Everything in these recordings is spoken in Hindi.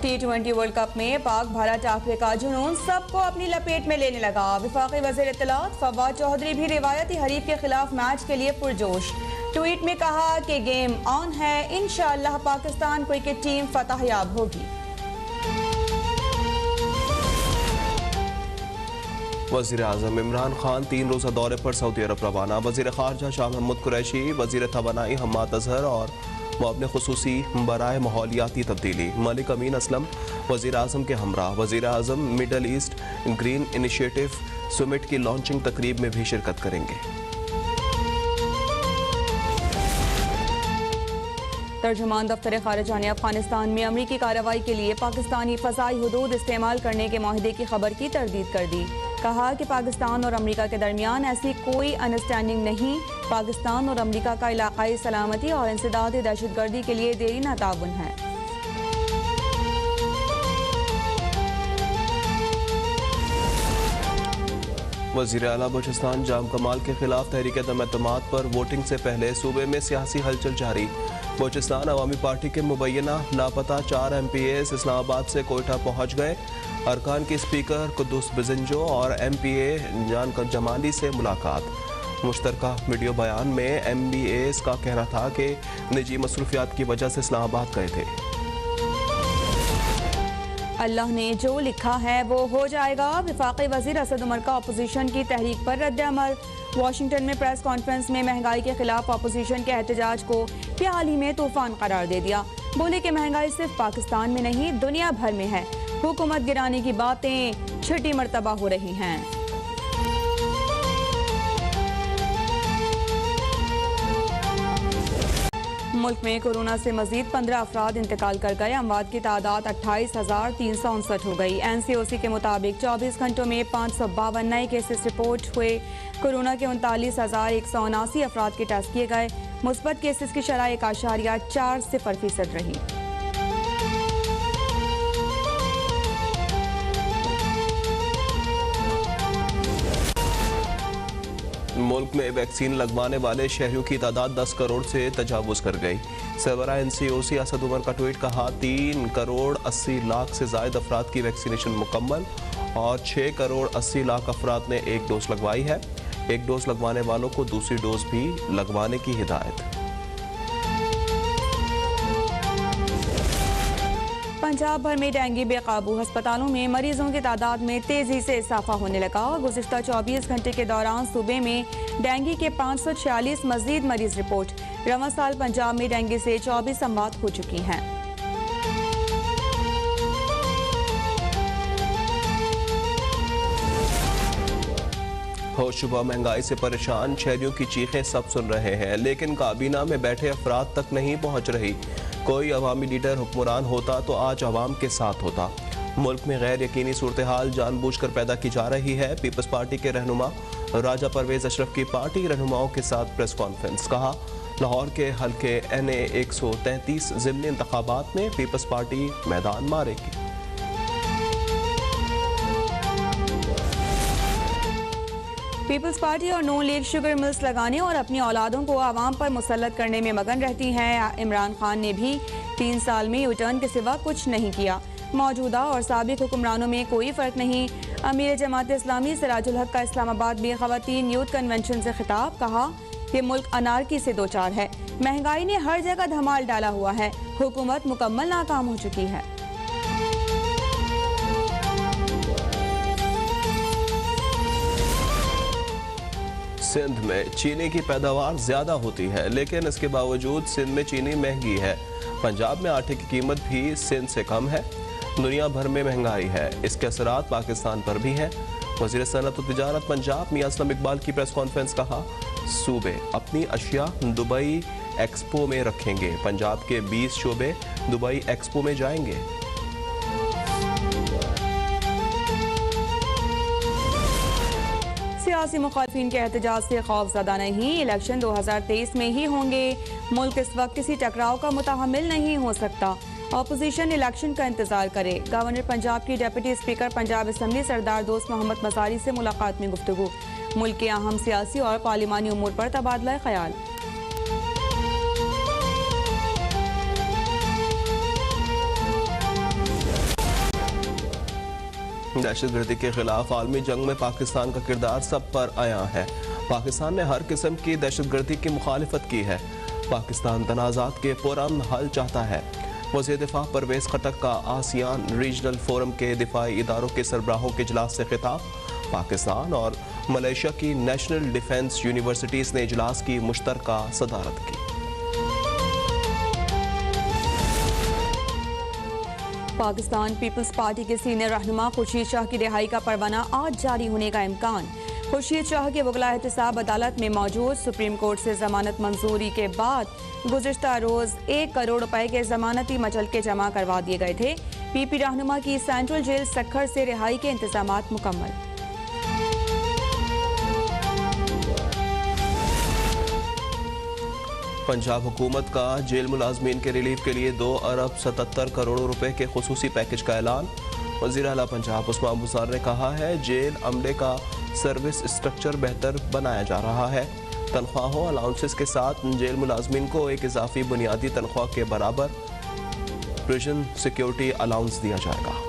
T20 वर्ल्ड कप में पाक भारत टाकरे का जुनून सबको अपनी लपेट में लेने लगा। वफाकी वज़ीर इत्तलात फवाद चौधरी भी रिवायती हरीफ के खिलाफ मैच के लिए पुरजोश। ट्वीट में कहा कि गेम ऑन है, इंशाअल्लाह पाकिस्तान क्रिकेट टीम फतह याब होगी। वज़ीर आज़म इमरान खान 3 रोज़ा दौरे पर सऊदी अरब रवाना। वज़ीर ख़ारजा शाह महमूद कुरैशी, वज़ीर तवानाई हम्माद अजहर और मुअव्विन ख़ुसूसी बराए माहौलियाती तब्दीली मलिक अमीन असलम वज़ीर आज़म के हमरा। वज़ीर आज़म Middle East Green Initiative summit की लॉन्चिंग तकरीब में भी शिरकत करेंगे। तर्जुमान दफ्तर खारिजा ने अफगानिस्तान में अमरीकी कार्रवाई के लिए पाकिस्तानी फ़ज़ाई हुदूद इस्तेमाल करने के माहिदे की खबर की तरदीद कर दी। कहा कि पाकिस्तान और अमरीका के दरमियान ऐसी कोई अंडरस्टैंडिंग नहीं। पाकिस्तान और अमरीका का इलाकाई सलामती और इंसदादी दहशतगर्दी के लिए देरीना ताउन है। वज़ीर आला बलूचिस्तान जाम कमाल के खिलाफ तहरीक दम-ए-तमाद पर वोटिंग से पहले सूबे में सियासी हलचल जारी। बलूचिस्तान अवामी पार्टी के मुबैना लापता 4 MPAs इस्लामाबाद से कोयटा पहुँच गए। अरकान के स्पीकर कुद्दूस बिजंजो और MPA जान जमाली से मुलाकात। मुश्तरका वीडियो बयान में MBAs का कहना था कि निजी मसरूफियात की वजह से इस्लामाबाद गए थे। अल्लाह ने जो लिखा है वो हो जाएगा। वफाकी वज़ीर असद उमर का अपोजिशन की तहरीक पर रद्द-ए-अमल। वाशिंगटन में प्रेस कॉन्फ्रेंस में महंगाई के खिलाफ अपोजिशन के एहतजाज को हाल ही में तूफान करार दे दिया। बोले कि महंगाई सिर्फ पाकिस्तान में नहीं दुनिया भर में है। हुकूमत गिराने की बातें छठी मरतबा हो रही हैं। मुल्क में कोरोना से मजीद 15 अफराद इंतकाल कर गए। अमवात की तादाद 28,359 हो गई। NCOC के मुताबिक 24 घंटों में 552 नए केसेस रिपोर्ट हुए। कोरोना के 39,179 अफराद के टेस्ट किए गए। मुस्बत केसेस की शरह 1.40% रही। मुल्क में वैक्सीन लगवाने वाले शहरियों की तादाद 10 करोड़ से तजावुज़ कर गई। सरबराह NCOC असद उमर का ट्वीट कहा 3 करोड़ 80 लाख से ज़ायद अफराद की वैक्सीनेशन मुकम्मल और 6 करोड़ 80 लाख अफराद ने एक डोज लगवाई है। एक डोज लगवाने वालों को दूसरी डोज भी लगवाने की हिदायत। पंजाब भर में डेंगू बेकाबू। अस्पतालों में मरीजों की तादाद में तेजी से इजाफा होने लगा। गुज़िश्ता 24 घंटे के दौरान सूबे में डेंगू के 546 मजीद मरीज रिपोर्ट। रवां साल पंजाब में डेंगू से 24 अमवात हो चुकी हैं। होशुबा महंगाई से परेशान शहरियों की चीखें सब सुन रहे हैं, लेकिन काबीना में बैठे अफराद तक नहीं पहुंच रही। कोई अवामी लीडर हुक्मरान होता तो आज अवाम के साथ होता। मुल्क में गैर यकीनी सूरत हाल जानबूझकर पैदा की जा रही है। पीपल्स पार्टी के रहनुमा राजा परवेज अशरफ की पार्टी रहनुमाओं के साथ प्रेस कॉन्फ्रेंस। कहा लाहौर के हल्के NA 133 ज़िमनी इंतखाबात में पीपल्स पार्टी मैदान मारेगी। पीपल्स पार्टी और नून लीग शुगर मिल्स लगाने और अपनी औलादों को आवाम पर मुसल्लत करने में मगन रहती हैं। इमरान खान ने भी 3 साल में यूटर्न के सिवा कुछ नहीं किया। मौजूदा और साबिक हुक्मरानों में कोई फ़र्क नहीं। अमीर जमात इस्लामी सिराजुल हक का इस्लामाबाद में ख़वातीन यूथ कन्वेंशन से खिताब। कहा कि मुल्क अनारकी से दो चार है। महंगाई ने हर जगह धमाल डाला हुआ है। हुकूमत मुकम्मल नाकाम हो चुकी है। सिंध में चीनी की पैदावार ज़्यादा होती है, लेकिन इसके बावजूद सिंध में चीनी महंगी है। पंजाब में आटे की कीमत भी सिंध से कम है। दुनिया भर में महंगाई है, इसके असरात पाकिस्तान पर भी हैं। वज़ीर सनअत व तिजारत पंजाब मियां असलम इकबाल की प्रेस कॉन्फ्रेंस। कहा सूबे अपनी अशिया दुबई एक्सपो में रखेंगे। पंजाब के 20 शोबे दुबई एक्सपो में जाएंगे। सियासी मुखालिफिन के एहतजाज से खौफज़दा नहीं। इलेक्शन 2023 में ही होंगे। मुल्क इस वक्त किसी टकराव का मुतहम्मिल नहीं हो सकता। अपोजिशन इलेक्शन का इंतजार करे। गवर्नर पंजाब की डिप्टी स्पीकर पंजाब असम्बली सरदार दोस्त मोहम्मद मसारी से मुलाकात में गुफ्तगू। मुल्क के अहम सियासी और पार्लिमानी उमूर पर तबादला ख्याल। दहशतगर्दी के खिलाफ आलमी जंग में पाकिस्तान का किरदार सब पर आया है। पाकिस्तान ने हर किस्म की दहशतगर्दी की मुखालिफत की है। पाकिस्तान तनाज़ात के पुरअमन हल चाहता है। वज़ीर दिफा परवेज़ खटक का आसियान रीजनल फोरम के दिफाई इदारों के सरबराहों के इजलास से खिताब। पाकिस्तान और मलेशिया की नेशनल डिफेंस यूनिवर्सिटीज़ ने इजलास की मुश्तरका सदारत की। पाकिस्तान पीपल्स पार्टी के सीनियर रहनुमा खुर्शीद शाह की रिहाई का परवाना आज जारी होने का इम्कान। खुर्शीद शाह के वकला एहतसाब अदालत में मौजूद। सुप्रीम कोर्ट से जमानत मंजूरी के बाद गुज़िश्ता रोज 1 करोड़ रुपए के जमानती मचलके जमा करवा दिए गए थे। पीपी रहनुमा की सेंट्रल जेल सक्खर से रिहाई के इंतजामात मुकम्मल। पंजाब हुकूमत का जेल मुलाजमीन के रिलीफ के लिए 2 अरब 77 करोड़ रुपए के खुसूसी पैकेज का ऐलान। वज़ीर आला पंजाब उस्मान बुज़दार ने कहा है, जेल अमले का सर्विस स्ट्रक्चर बेहतर बनाया जा रहा है। तनख्वाहों अलाउंसेस के साथ जेल मुलाजमीन को एक इजाफी बुनियादी तनख्वाह के बराबर प्रिजन सिक्योरिटी अलाउंस दिया जाएगा।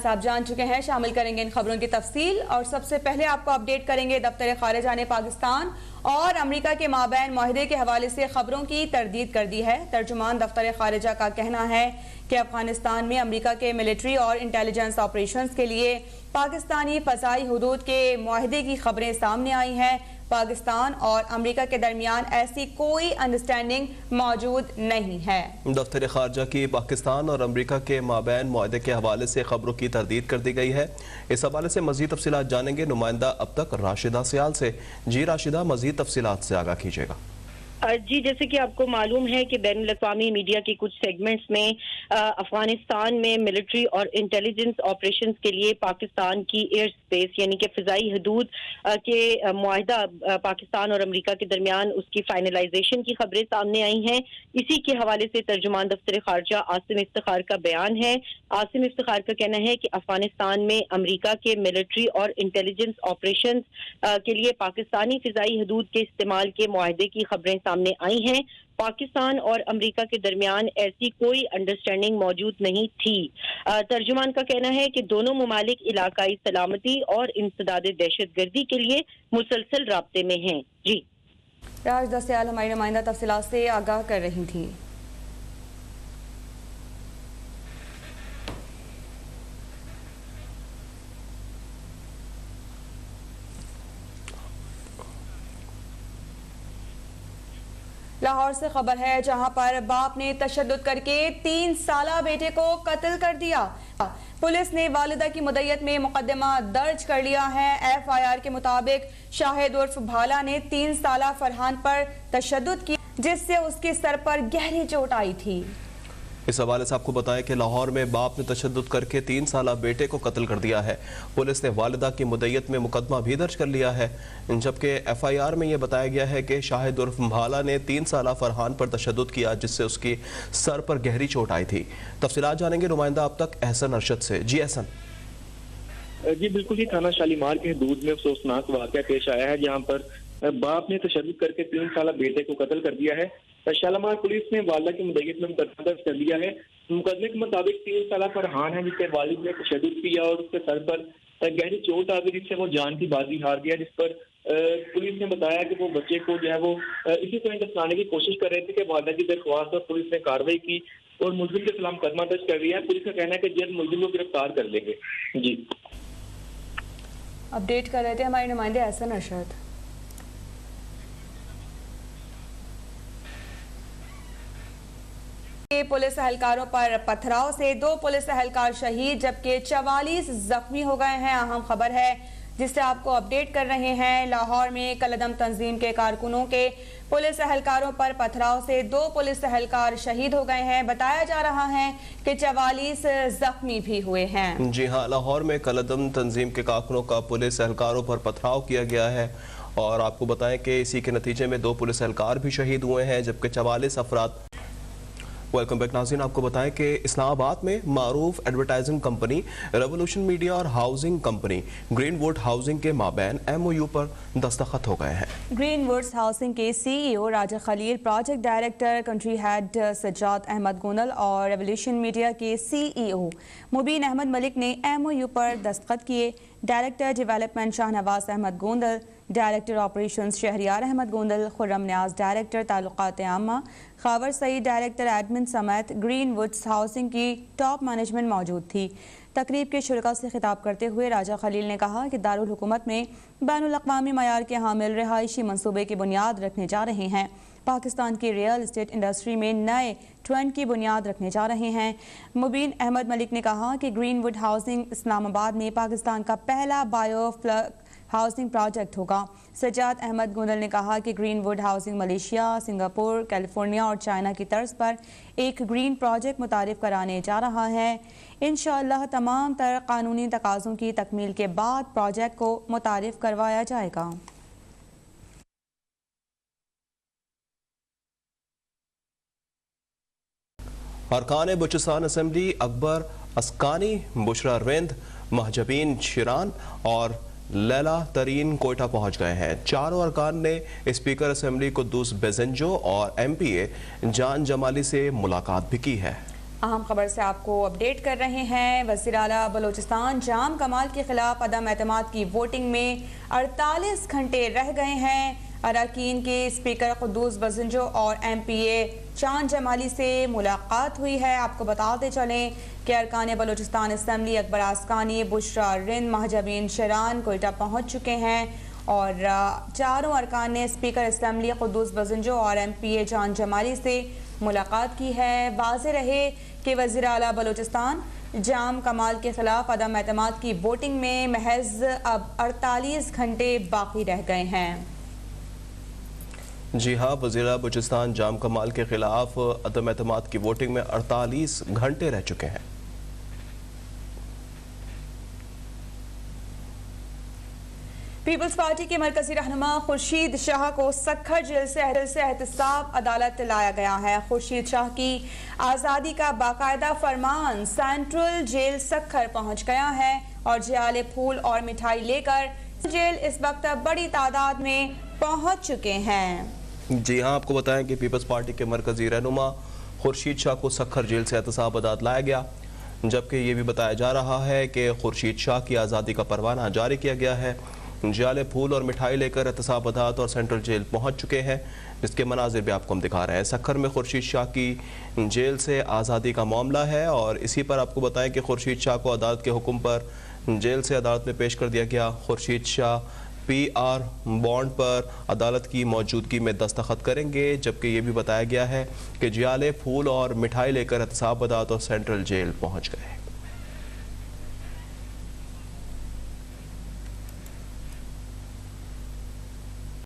आप जान चुके हैं, शामिल करेंगे इन खबरों की तफसील और सबसे पहले आपको अपडेट करेंगे दफ्तर खारिजा ने पाकिस्तान और अमेरिका के माबैन मुआहदे के हवाले से खबरों की तरदीद कर दी है। तर्जुमान दफ्तर खारिजा का कहना है कि अफगानिस्तान में अमेरिका के मिलिट्री और इंटेलिजेंस ऑपरेशंस के लिए पाकिस्तानी फ़ज़ाई हुदूद के मुआहदे की खबरें सामने आई हैं। पाकिस्तान और अमेरिका के दरमियान ऐसी कोई अंडरस्टैंडिंग मौजूद नहीं है। दफ्तर खारजा की पाकिस्तान और अमेरिका के माबैन मुआहदे के हवाले से खबरों की तरदीद कर दी गई है। इस हवाले से मजीद तफसीलात जानेंगे नुमाइंदा अब तक राशिदा सियाल से। जी राशिदा, मजीद तफसीलात से आगाह कीजिएगा। जी, जैसे कि आपको मालूम है कि बैनुल-अक़वामी मीडिया के कुछ सेगमेंट्स में अफगानिस्तान में मिलिट्री और इंटेलिजेंस ऑपरेशंस के लिए पाकिस्तान की एयर स्पेस यानी कि फ़िज़ाई हदूद के मुआहदा पाकिस्तान और अमेरिका के दरमियान उसकी फाइनलाइजेशन की खबरें सामने आई हैं। इसी के हवाले से तर्जुमान दफ्तर खारजा आसिम इफ्तिखार का बयान है। आसिम इफ्तिखार का कहना है कि अफगानिस्तान में अमेरिका के मिलिट्री और इंटेलिजेंस ऑपरेशंस के लिए पाकिस्तानी फ़िज़ाई हदूद के इस्तेमाल के मुआहदे की खबरें सामने आई हैं। पाकिस्तान और अमेरिका के दरमियान ऐसी कोई अंडरस्टैंडिंग मौजूद नहीं थी। तर्जुमान का कहना है कि दोनों ममालिक इलाकाई सलामती और इंसदाद दहशतगर्दी के लिए मुसलसल राब्ते में हैं। जी, राशिदा सियाल हमारी नुमाइंदा तफसीलात से आगाह कर रही थी। लाहौर से खबर है, जहां पर बाप ने तशद्दुद करके 3 साला बेटे को कत्ल कर दिया। पुलिस ने वालिदा की मुद्दत में मुकदमा दर्ज कर लिया है। FIR के मुताबिक शाहिद उर्फ भाला ने 3 साला फरहान पर तशद्दुद किया, जिससे उसके सर पर गहरी चोट आई थी। इस हवाले से आपको बताएं कि लाहौर में बाप ने तशद्दुद करके 3 साला बेटे को कत्ल कर दिया है। पुलिस ने वालिदा की मुद्दत में मुकदमा भी दर्ज कर लिया है, जबकि FIR में यह बताया गया है कि शाहिद उर्फ भाला ने 3 साला फरहान पर तशद्दुद किया, जिससे उसकी सर पर गहरी चोट आई थी। तफसीलात जानेंगे नुमाइंदा अब तक एहसन अरशद से। जी एहसन। जी बिल्कुल ही, थाना शालीमार के हदूद में अफसोसनाक वाक़या पेश आया है, जहाँ पर बाप ने तशद्दुद करके 3 साला बेटे को कत्ल कर दिया है। शालीमार पुलिस ने वालिदा की मुद्दत में मुकदमा दर्ज कर लिया है। मुकदमे के मुताबिक 3 साला फरहान है, जिसके वालिद ने तशद्दुद किया और उसके सर पर गहरी चोट आ गई, जिससे वो जान की बाजी हार गया। जिस पर पुलिस ने बताया कि वो बच्चे को जो है वो इसी तरह दफनाने की कोशिश कर रहे थे कि वालिदा की दरख्वास्त पर पुलिस ने कार्रवाई की और मुलजिम के खिलाफ मुकदमा दर्ज कर लिया है। पुलिस का कहना है कि जल्द मुलजिम को गिरफ्तार कर लेंगे। जी, अपडेट कर रहे थे हमारे नुमाइंदे एहसन अरशद। पुलिस एहलकारों पर पथराव से 2 पुलिस एहलकार शहीद, जबकि 44 जख्मी हो गए हैं। अहम खबर है जिससे आपको अपडेट कर रहे हैं। लाहौर में कलदम तंजीम के कारकुनों के पुलिस एहलकारों पर पथराव से 2 पुलिस एहलकार शहीद हो गए हैं। बताया जा रहा है कि 44 जख्मी भी हुए हैं। जी हाँ, लाहौर में कलदम तंजीम के कारकुनों का पुलिस एहलकारों पर पथराव किया गया है और आपको बताएं कि इसी के नतीजे में 2 पुलिस एहलकार भी शहीद हुए हैं, जबकि 44 अफराद वेलकम बैक नाज़रीन। आपको बताएं कि इस्लामाबाद में मारूफ एडवर्टाइजिंग कंपनी रेवोल्यूशन मीडिया और हाउसिंग कंपनी ग्रीनवुड हाउसिंग के माबैन MOU पर दस्तखत हो गए हैं। ग्रीनवुड्स हाउसिंग के CEO Raja Khalil, project director country head Sajjad Ahmad Gondal और रेवोल्यूशन मीडिया के CEO मुबीन अहमद मलिक ने MOU पर दस्तखत किए। Director development Shahnawaz Ahmad Gondal, director operations Shahryar Ahmad Gondal, Khurram Niaz director ताल्लुकात आमा, खावर सईद डायरेक्टर एडमिन समेत ग्रीनवुड्स हाउसिंग की टॉप मैनेजमेंट मौजूद थी। तकरीब के शुरका से खिताब करते हुए राजा खलील ने कहा कि दारुल हुकूमत में बैनुल अक़वामी मयार के हामिल रिहायशी मनसूबे की बुनियाद रखने जा रहे हैं। पाकिस्तान की रियल इस्टेट इंडस्ट्री में नए ट्रेंड की बुनियाद रखने जा रहे हैं। मुबीन अहमद मलिक ने कहा कि ग्रीनवुड हाउसिंग इस्लामाबाद में पाकिस्तान का पहला बायोफ्लक हाउसिंग प्रोजेक्ट होगा। सज्जाद अहमद गोंदल ने कहा कि greenwood housing Malaysia, Singapore, California और चाइना की तर्ज पर एक ग्रीन प्रोजेक्ट मुतारिफ कराने जा रहा है। इंशाअल्लाह तमाम तर कानूनी तकाज़ों की तकमील के बाद प्रोजेक्ट को मुतारिफ करवाया जाएगा। अरकान बलूचिस्तान असम्बली अकबर अस्कानी, बुशरा रिंद, महजबीन शिरान और लैला तरीन कोयटा पहुंच गए हैं। चारों अरकान ने स्पीकर असम्बली कुद्दूस बेजंजो और MPA जान जमाली से मुलाकात भी की है। अहम खबर से आपको अपडेट कर रहे हैं। वज़ीर आला बलूचिस्तान जाम कमाल के खिलाफ अदम एतमाद की वोटिंग में 48 घंटे रह गए हैं। अरकान के स्पीकर कुद्दूस बेजंजो और MPA जान जमाली से मुलाकात हुई है। आपको बताते चलें कि अरकान बलूचिस्तान असम्बली अकबर अस्कानी, बुशरा रिंद, महजबीन शिरान कोयटा पहुँच चुके हैं और चारों अरकान ने स्पीकर असम्बली कुद्दूस बेजंजो और MPA जान जमाली से मुलाकात की है। वाज़ेह रहे कि वज़ीर आला बलूचिस्तान जाम कमाल के खिलाफ अदम एतमाद की वोटिंग में महज अब 48 घंटे बाकी रह गए हैं। जी हाँ, वज़ीर आला बलूचिस्तान जाम कमाल के खिलाफ अदम एतमाद की वोटिंग में 48 घंटे रह चुके हैं। पीपल्स पार्टी के मरकजी रहनुमा खुर्शीद शाह को सखर जेल से एहतसाब अदालत लाया गया है। खुर्शीद शाह की आज़ादी का बाकायदा फरमान सेंट्रल जेल सखर पहुंच गया है और जियाले फूल और मिठाई लेकर जेल इस वक्त बड़ी तादाद में पहुंच चुके हैं। जी हाँ, आपको बताएं कि पीपल्स पार्टी के मरकजी रहनुमा खुर्शीद शाह को सखर जेल से एहतसाब अदालत लाया गया, जबकि ये भी बताया जा रहा है कि खुर्शीद शाह की आज़ादी का परवाना जारी किया गया है। जाले फूल और मिठाई लेकर एहतसाब अदालत और सेंट्रल जेल पहुंच चुके हैं, जिसके मनाजिर भी आपको हम दिखा रहे हैं। सखर में खुर्शीद शाह की जेल से आज़ादी का मामला है और इसी पर आपको बताएं कि खुर्शीद शाह को अदालत के हुक्म पर जेल से अदालत में पेश कर दिया गया। खुर्शीद शाह PR बॉन्ड पर अदालत की मौजूदगी में दस्तखत करेंगे, जबकि ये भी बताया गया है कि जियाले फूल और मिठाई लेकर एहतसाब अदालत और सेंट्रल जेल पहुँच गए।